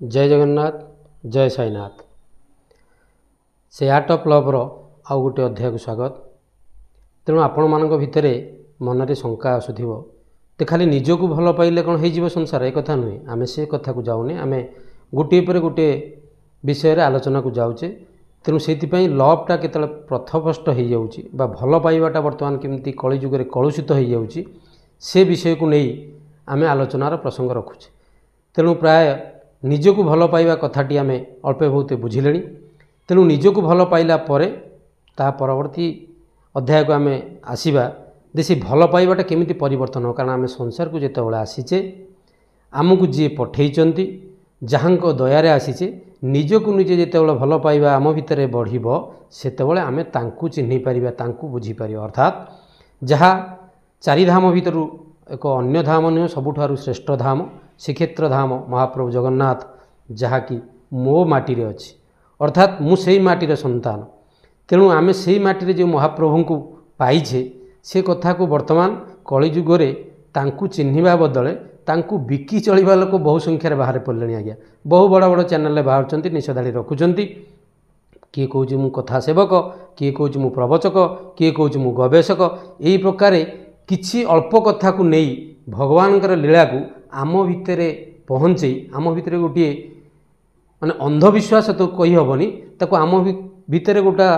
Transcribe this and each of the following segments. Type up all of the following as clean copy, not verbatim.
जय जगन्नाथ जय साईनाथ से आर्ट ऑफ लवर आउ गोटे अध्याय को स्वागत। तेणु आपण मानक भितर मनरे शंका आसुथिबो तो खाली निजको भल पाइले कौन हो संसार एक कथा नुहे। आम से कथा को जाऊने आम गोटे पर गोटे विषय रे आलोचना को जाऊे। तेणु से लवटा केतले प्रथभष्ट हो जाऊँगी भल पाइबाटा बर्तमान केमती कलिजुगे कलुषित हो जाऊँगी से विषय को नहीं आम आलोचनार प्रसंग रखुचे। तेणु प्राय निजको भल पाइबा कथाटी आम अल्प बहुत बुझिले। तेणु निजको भल पाइला परे ता परवर्ती अध्याय को आम आसवा दे से भल पाइबाटा केमिति परिवर्तन हो। कारण आम संसार को जितेबाला आसीचे आमको जी पठेइचंती जहाँको दयारे आसीचे निजको निजे जितेबाला भल पाइबा आम भितर बढ़िबो सेतेबाला आम तांकु चिन्हि पारिबा तांकु बुझी पारिबा। अर्थात जहाँ चारि धाम भितरु एक अन्य धाम नुह सबुठारु श्रेष्ठ धाम श्रीक्षेत्र धाम महाप्रभु जगन्नाथ जहाँकि मो माटी रे अछि। अर्थात मु सेई माटीर संतान। तेणु आमे सेई माटी जो महाप्रभु को पाइछे से कथा को वर्तमान कलिजुगरे तांकु चिन्हिबा बदले तांकु बिकी चलिबा लोक बहु संख्यार बाहर पड़ले। आज्ञा बहु बड़ बड़ चैनल बाहर निषेधाड़ी रखुचंती। किए कहूँ मु कथा सेवक, किए कहूँ मु प्रवचक, किए कहूँ मु गवेषक। यही प्रकार किछि अल्प कथा को नहीं भगवान लीला को आम भितर पहुँचे आम भितर गोटे माने अंधविश्वास तो कही हेनी ताको आम भितर गोटा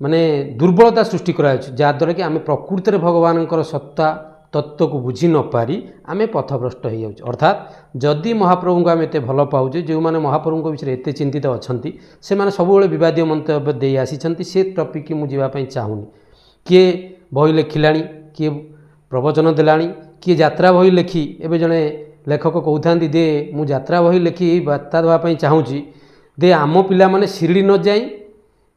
माने दुर्बलता सृष्टि कराया जहाँद्वारा कि आम प्रकृत में भगवान सत्ता तत्व को बुझी न पारी आम पथभ्रष्ट हो जाऊँ। अर्थात जदि महाप्रभु को आम एत भल पाऊे जो मैंने महाप्रभु विषय एत चिंतित अच्छा से मैंने सब विवादीय मंतव्य दे आसी से टॉपिक की मुझे चाहूनी। किए बही लेखिला किए प्रवचन देलानी किए यात्रा बही लेखि एवं जड़े लेखक कहता दे मु यात्रा बही लेखि बार्ता देवाई चाहूँगी दे आम पिला माने शिरडी न जाई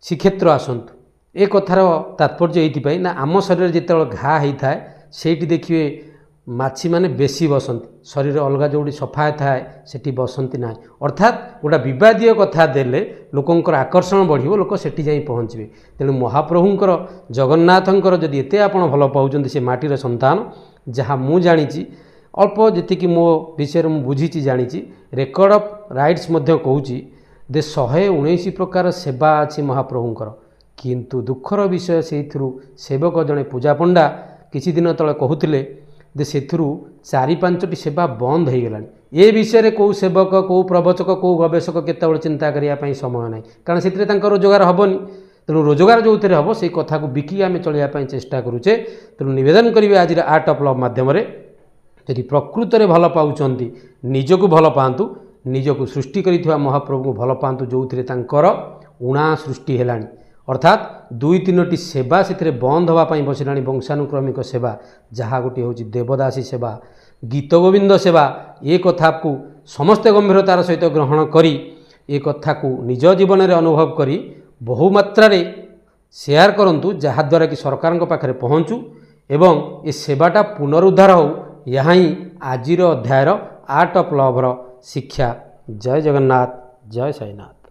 श्रीक्षेत्र आसतु। ए कथार तात्पर्य ये ना आम शरीर जिते घा होता है सेठी देखिए माछी माने बेसी बसंती शरीर अलग जो सफा थाए सेठी बसंती ना। अर्थात गोटा विवादीय कथा देले लोकंकर आकर्षण बढ़िबो लोक सेठी जाई पहुँचे। तेणु महाप्रभुंकर जगन्नाथंकर जदि एते आपण भल पाउचंती से माटीर संतान जहाँ मु जानी अल्प जी मो विषय मु बुझी जानी रेकर्ड ऑफ राइट्स कहूँ दे 119 प्रकार सेवा अच्छी महाप्रभुंकर। किंतु दुखर विषय से सेवक जड़े पूजा पंडा किछि दिन तले कहूतिले दे से 4-5टी सेवा बंद हो गलानी। ए विषय कौ सेवक कौ प्रवचक कौ गवेषक केतबेले चिंता करने समय ना कारण से रोजगार हेनी। तेणु रोजगार जो थे हम से कथा को बिकी आम चलने चेष्टा करुचे। तेणु निवेदन करेंगे आज आर्ट ऑफ लव मध्यम यदि प्रकृत में भल पाँच निजको भल पातु निजको सृष्टि कर महाप्रभु को भल पातु जो थे उणा सृष्टि है। अर्थात 2-3टी सेवा से बंद होगापाई बसला वंशानुक्रमिक सेवा जहाँ गोटे हूँ देवदासी सेवा गीत गोविंद सेवा। ये कथा को समस्ते गंभीरतार सहित ग्रहण करी ए कथा को निज जीवन में अनुभव करी बहुमात्रा शेयर करंतु जहाँद्वारा कि सरकार पाखे पहुँचू एवं ए सेवाटा पुनरुद्धार हो। यहाँ ही आजिर अध्यायर आर्ट ऑफ लवर शिक्षा। जय जगन्नाथ जय साईनाथ।